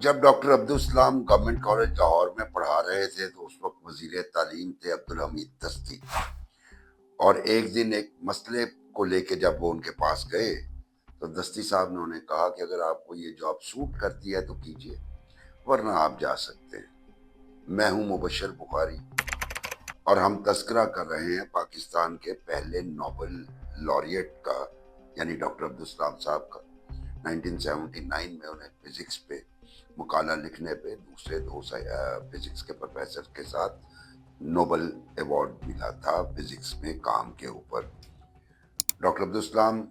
جب doctor Abdus Salam government college Lahore میں پڑھا رہے تھے تو اس وقت وزیر تعلیم تھے عبدالحمید دستی، اور ایک دن ایک مسئلے کو لے کے جب وہ ان کے پاس گئے تو دستی صاحب نے انہیں کہا کہ اگر آپ کو یہ جاب سوٹ کرتی ہے تو کیجیے، ورنہ آپ جا سکتے ہیں۔ میں ہوں مبشر بخاری اور ہم تذکرہ کر رہے ہیں پاکستان کے پہلے نوبل لاریٹ کا، یعنی ڈاکٹر عبدالسلام صاحب کا۔ 1979 میں انہیں فزکس پہ مقالہ لکھنے پہ دوسرے دو فزکس کے پروفیسر کے ساتھ نوبل ایوارڈ ملا تھا فزکس میں کام کے اوپر۔ ڈاکٹر عبدالسلام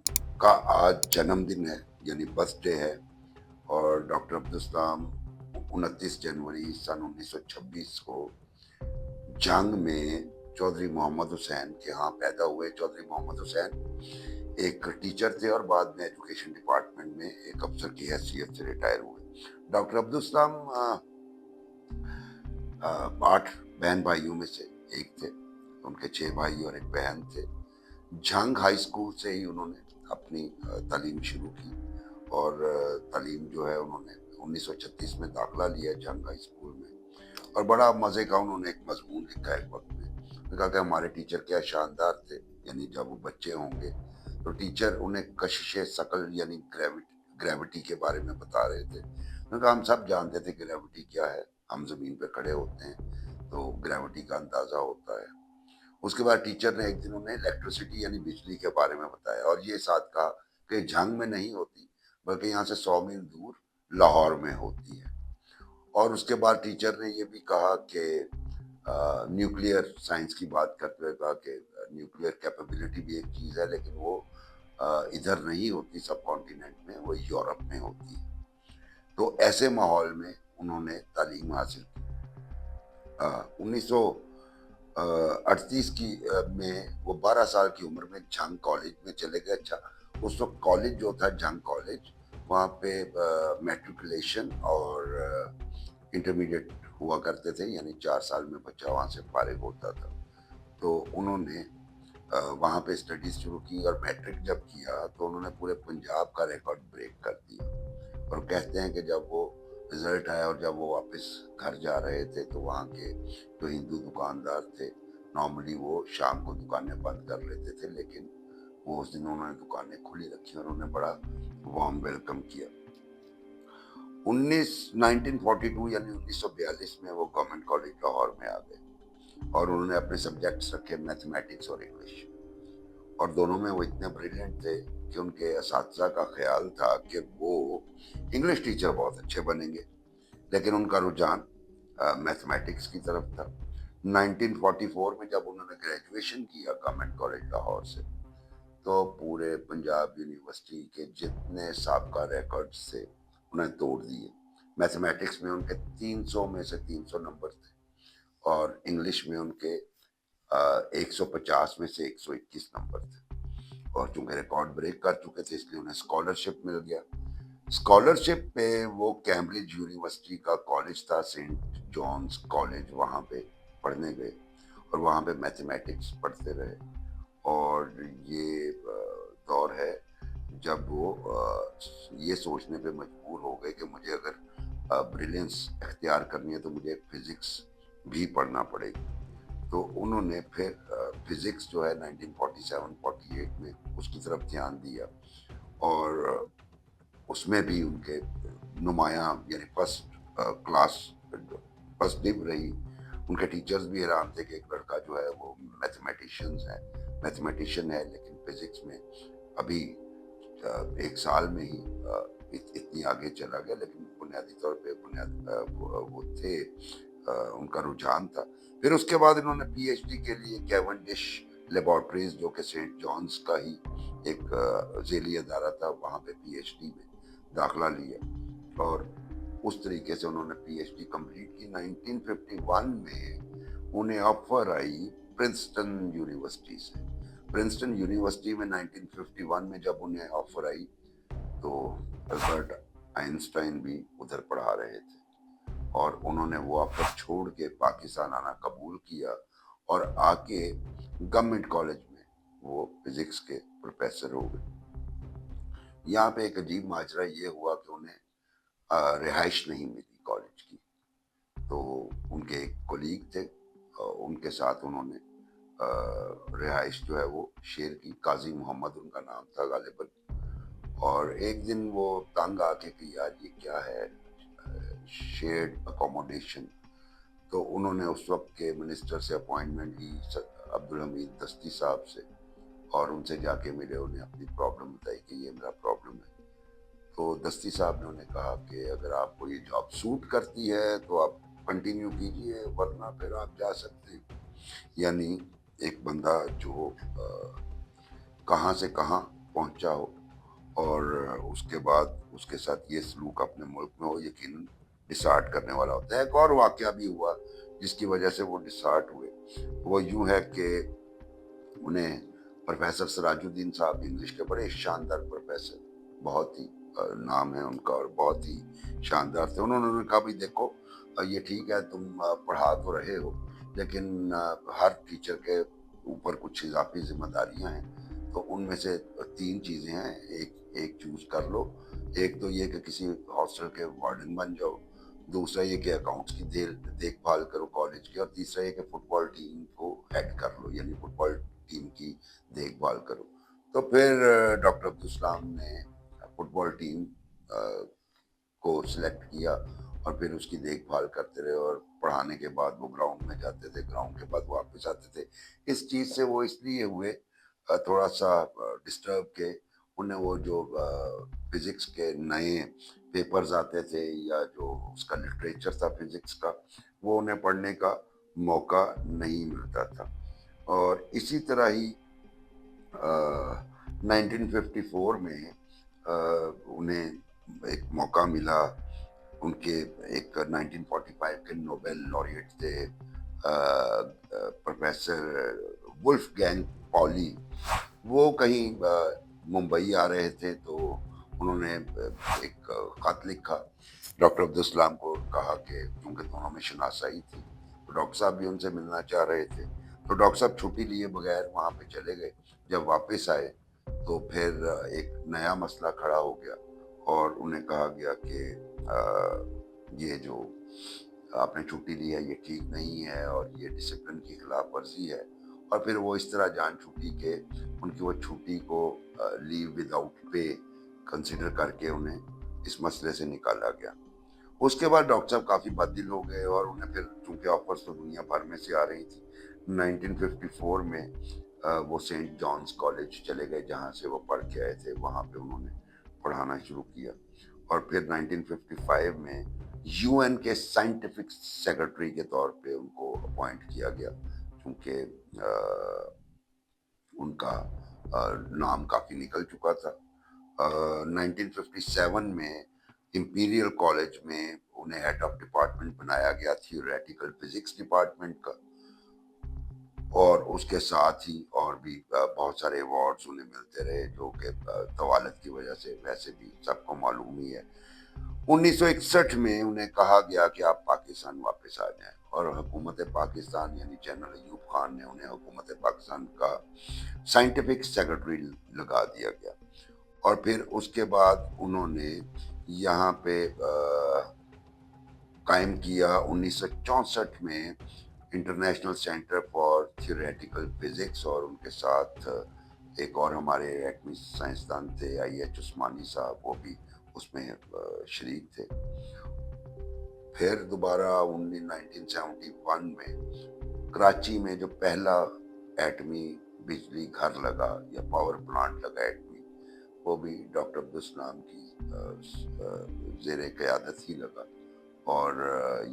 کا آج جنم دن ہے، یعنی برتھ ڈے ہے، اور ڈاکٹر عبدالسلام 29 جنوری سن 1926 کو جنگ میں چودھری محمد حسین کے ہاں پیدا ہوئے۔ چودھری محمد حسین ایک ٹیچر تھے اور بعد میں ایجوکیشن ڈپارٹمنٹ میں ایک افسر کی حیثیت سے ریٹائر ہوئے۔ ڈاکٹر عبدالسلام 8 بہن بھائیوں میں سے ایک تھے، ان کے 6 بھائی اور ایک بہن تھے۔ جھنگ ہائی اسکول سے ہی انہوں نے اپنی تعلیم شروع کی، اور تعلیم جو ہے انہوں نے 1936 میں داخلہ لیا جھنگ ہائی اسکول میں، اور بڑا مزے کا انہوں نے ایک مضمون لکھا ایک وقت میں۔ کہا کہ ہمارے ٹیچر کیا شاندار تھے، یعنی جب وہ بچے ہوں گے تو ٹیچر انہیں کشش ثقل یعنی گریوٹی کے بارے میں بتا رہے تھے۔ کہا ہم سب جانتے تھے گریوٹی کیا ہے، ہم زمین پہ کھڑے ہوتے ہیں تو گریوٹی کا اندازہ ہوتا ہے۔ اس کے بعد ٹیچر نے ایک دن انہیں الیکٹریسٹی یعنی بجلی کے بارے میں بتایا، اور یہ ساتھ کہا کہ جھنگ میں نہیں ہوتی بلکہ یہاں سے 100 میل دور لاہور میں ہوتی ہے۔ اور اس کے بعد ٹیچر نے یہ بھی کہا کہ نیوکلیئر سائنس کی بات کرتے ہوئے کہا کہ نیوکلیئر کیپیبلٹی بھی ایک چیز ہے، لیکن وہ ادھر نہیں ہوتی سب کانٹیننٹ میں، وہ یورپ میں ہوتی ہے۔ تو ایسے ماحول میں انہوں نے تعلیم حاصل کی۔ 1938 کی میں وہ 12 سال کی عمر میں جھنگ کالج میں چلے گئے۔ اچھا، اس وقت کالج جو تھا جھنگ کالج، وہاں پہ میٹریکولیشن اور انٹرمیڈیٹ ہوا کرتے تھے، یعنی 4 سال میں بچہ وہاں سے فارغ ہوتا تھا۔ تو انہوں نے وہاں پہ اسٹڈیز شروع کی، اور میٹرک جب کیا تو انہوں نے پورے پنجاب کا ریکارڈ بریک کر دیا۔ اور کہتے ہیں کہ جب وہ رزلٹ آیا اور جب وہ واپس گھر جا رہے تھے تو وہاں کے جو ہندو دکاندار تھے، نارملی وہ شام کو دکانیں بند کر لیتے تھے، لیکن وہ اس دن انہوں نے دکانیں کھلی رکھی اور انہوں نے بڑا وارم ویلکم کیا۔ 1942 یعنی 1942 میں وہ گورنمنٹ کالج لاہور میں آ گئے، اور انہوں نے اپنے سبجیکٹس رکھے میتھمیٹکس اور انگلش، اور دونوں میں وہ اتنے بریلینٹ تھے کہ ان کے اساتذہ کا خیال تھا کہ وہ انگلش ٹیچر بہت اچھے بنیں گے، لیکن ان کا رجحان میتھمیٹکس کی طرف تھا۔ 1944 میں جب انہوں نے گریجویشن کیا گورنمنٹ کالج لاہور سے، تو پورے پنجاب یونیورسٹی کے جتنے سابقہ ریکارڈز تھے انہیں توڑ دیے۔ میتھمیٹکس میں ان کے 300 میں سے 300 نمبر تھے، اور انگلش میں ان کے 150 میں سے 121 نمبر تھے، اور چونکہ ریکارڈ بریک کر چکے تھے اس لیے انہیں اسکالرشپ مل گیا۔ اسکالرشپ پہ وہ کیمبرج یونیورسٹی کا کالج تھا سینٹ جانس کالج، وہاں پہ پڑھنے گئے اور وہاں پہ میتھمیٹکس پڑھتے رہے۔ اور یہ دور ہے جب وہ یہ سوچنے پہ مجبور ہو گئے کہ مجھے اگر بریلینس اختیار کرنی ہے تو مجھے فزکس بھی پڑھنا پڑے گی۔ تو انہوں نے پھر فزکس جو ہے 1947-48 میں اس کی طرف دھیان دیا، اور اس میں بھی ان کے نمایاں یعنی فرسٹ کلاس فرسٹ ڈب رہی۔ ان کے ٹیچرز بھی حیران تھے کہ ایک لڑکا جو ہے وہ میتھمیٹیشین ہے لیکن فزکس میں ابھی 1 سال میں ہی اتنی آگے چلا گیا، لیکن بنیادی طور پہ وہ تھے، ان کا رجحان تھا۔ پھر اس کے بعد انہوں نے پی ایچ ڈی کے لیے کیونڈش لیبارٹریز جو کہ سینٹ جانس کا ہی ایک ذیلی ادارہ تھا، وہاں پہ پی ایچ ڈی میں داخلہ لیا، اور اس طریقے سے انہوں نے پی ایچ ڈی کمپلیٹ کی۔ 1951 میں انہیں آفر آئی پرنسٹن یونیورسٹی سے۔ پرنسٹن یونیورسٹی میں 1951 میں جب انہیں آفر آئی تو البرٹ آئنسٹائن بھی ادھر پڑھا رہے تھے، اور انہوں نے وہ آفر چھوڑ کے پاکستان آنا قبول کیا، اور آ کے گورنمنٹ کالج میں وہ فزکس کے پروفیسر ہو گئے۔ یہاں پہ ایک عجیب ماجرا یہ ہوا کہ انہیں رہائش نہیں ملی کالج کی. تو ان کے ایک کولیگ تھے, ان کے ساتھ انہوں نے رہائش جو ہے وہ شیئر کی. قاضی محمد ان کا نام تھا غالباً. اور ایک دن وہ تنگ آ کے کہ یار یہ کیا ہے شیئرڈ اکوموڈیشن. تو انہوں نے اس وقت کے منسٹر سے اپوائنٹمنٹ لی, عبدالحمید دستی صاحب سے, اور ان سے جا کے ملے, انہیں اپنی پرابلم بتائی کہ یہ میرا پرابلم ہے. تو دستی صاحب نے انہیں کہا کہ اگر آپ کو یہ جاب سوٹ کرتی ہے تو آپ کنٹینیو کیجئے, ورنہ پھر آپ جا سکتے ہیں. یعنی ایک بندہ جو کہاں سے کہاں پہنچا ہو اور اس کے بعد اس کے ساتھ یہ سلوک اپنے ملک میں ہو, یقیناً ڈسارٹ کرنے والا ہوتا ہے. ایک اور واقعہ بھی ہوا جس کی وجہ سے وہ ڈسارٹ ہوئے. وہ یوں ہے کہ انہیں پروفیسر سراج الدین صاحب, انگلش کے بڑے شاندار پروفیسر, بہت ہی نام ہے ان کا اور بہت ہی شاندار تھے. انہوں نے کہا بھی دیکھو یہ ٹھیک ہے تم پڑھا تو رہے ہو, لیکن ہر ٹیچر کے اوپر کچھ اضافی ذمہ داریاں ہیں. تو ان میں سے 3 چیزیں ہیں, ایک چوز کر لو. ایک تو یہ کہ کسی ہاسٹل کے وارڈن بن جاؤ, دوسرا یہ کہ اکاؤنٹس کی دیکھ بھال کرو کالج کی, اور تیسرا یہ کہ فٹ بال ٹیم کو ہیڈ کر لو, یعنی فٹ بال ٹیم کی دیکھ بھال کرو. تو پھر ڈاکٹر عبدالسلام نے فٹ بال ٹیم کو سلیکٹ کیا اور پھر اس کی دیکھ بھال کرتے رہے, اور پڑھانے کے بعد وہ گراؤنڈ میں جاتے تھے, گراؤنڈ کے بعد واپس آتے تھے. اس چیز سے وہ اس لیے ہوئے تھوڑا سا ڈسٹرب کے انہیں وہ جو فزکس کے نئے پیپرز آتے تھے یا جو اس کا لٹریچر تھا فزکس کا, وہ انہیں پڑھنے کا موقع نہیں ملتا تھا. اور اسی طرح ہی 1954 میں انہیں ایک موقع ملا. ان کے ایک 1945 کے نوبل laureate تھے پروفیسر ولف گینگ پالی. وہ کہیں ممبئی آ رہے تھے, تو انہوں نے ایک خط لکھا ڈاکٹر عبدالسلام کو, کہا کہ کیونکہ دونوں میں شناسائی تھی تو ڈاکٹر صاحب بھی ان سے ملنا چاہ رہے تھے. تو ڈاکٹر صاحب چھٹی لیے بغیر وہاں پہ چلے گئے. جب واپس آئے تو پھر ایک نیا مسئلہ کھڑا ہو گیا, اور انہیں کہا گیا کہ یہ جو آپ نے چھٹی لی ہے یہ ٹھیک نہیں ہے اور یہ ڈسپلن کی خلاف ورزی ہے. اور پھر وہ اس طرح جان چھوٹی کہ ان کی وہ چھٹی کو live with out pay consider کر کے انہیں اس مسئلے سے نکالا گیا. اس کے بعد ڈاکٹر صاحب کافی بددل ہو گئے, اور انہیں پھر چونکہ آفرز تو دنیا بھر میں سے آ رہی تھی, 1954 میں وہ سینٹ جانس کالج چلے گئے جہاں سے وہ پڑھ کے آئے تھے. وہاں پہ انہوں نے پڑھانا شروع کیا, اور پھر 1955 میں یو این کے سائنٹیفک سیکرٹری کے طور پہ ان کو اپوائنٹ کیا گیا, کیونکہ ان کا نام کافی نکل چکا تھا. 1957 میں امپیریل کالج میں انہیں ہیڈ آف ڈپارٹمنٹ بنایا گیا تھیوریٹیکل فزکس ڈپارٹمنٹ کا, اور اس کے ساتھ ہی اور بھی بہت سارے ایوارڈز انہیں ملتے رہے, جو کہ طوالت کی وجہ سے ویسے بھی سب کو معلوم ہی ہے. 1961 میں انہیں کہا گیا کہ آپ پاکستان واپس آ جائیں, اور حکومت پاکستان یعنی جنرل ایوب خان نے انہیں حکومت پاکستان کا سائنٹیفک سیکرٹری لگا دیا گیا. اور پھر اس کے بعد انہوں نے یہاں پہ قائم کیا 1964 میں international centre for theoretical physics, اور ان کے ساتھ ایک اور ہمارے ایٹمی سائنسدان تھے IH عثمانی صاحب, وہ بھی اس میں شریک تھے. پھر دوبارہ 1971 میں کراچی میں جو پہلا ایٹمی بجلی گھر لگا یا پاور پلانٹ لگا ایٹمی, وہ بھی ڈاکٹر عبدالسلام کی زیر قیادت ہی لگا. اور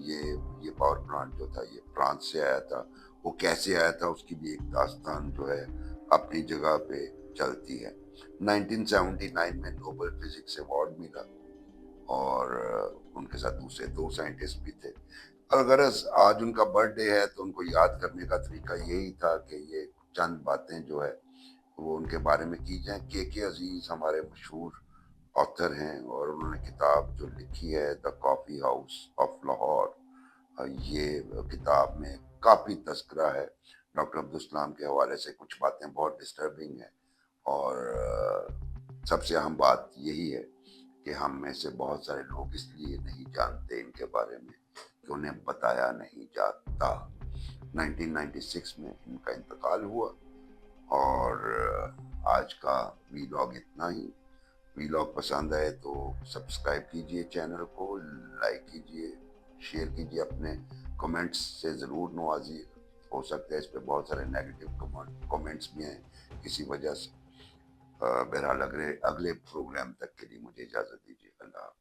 یہ پاور پلانٹ جو تھا یہ فرانس سے آیا تھا. وہ کیسے آیا تھا اس کی بھی ایک داستان جو ہے اپنی جگہ پہ چلتی ہے. 1979 میں نوبل فزکس ایوارڈ ملا, اور ان کے ساتھ دوسرے 2 سائنٹسٹ بھی تھے. الغرض آج ان کا برتھ ڈے ہے تو ان کو یاد کرنے کا طریقہ یہی تھا کہ یہ چند باتیں جو ہے وہ ان کے بارے میں کی جائیں. کے عزیز ہمارے مشہور آتھر ہیں, اور انہوں نے کتاب جو لکھی ہے دا کافی ہاؤس آف لاہور, یہ کتاب میں کافی تذکرہ ہے ڈاکٹر عبدالسلام کے حوالے سے. کچھ باتیں بہت ڈسٹربنگ ہیں, اور سب سے اہم بات یہی ہے کہ ہم میں سے بہت سارے لوگ اس لیے نہیں جانتے ان کے بارے میں کہ انہیں بتایا نہیں جاتا۔ 1996 میں ان کا انتقال ہوا، اور آج کا ویلاگ اتنا ہی۔ ویلاگ پسند آئے تو سبسکرائب کیجئے چینل کو، لائک کیجئے، شیئر کیجئے، اپنے کمنٹس سے ضرور نوازیے، ہو سکتا ہے اس پہ بہت سارے نیگیٹو کمنٹس بھی ہیں کسی وجہ سے۔ بہرحال اگلے پروگرام تک کے لیے مجھے اجازت دیجیے۔ اللہ حافظ۔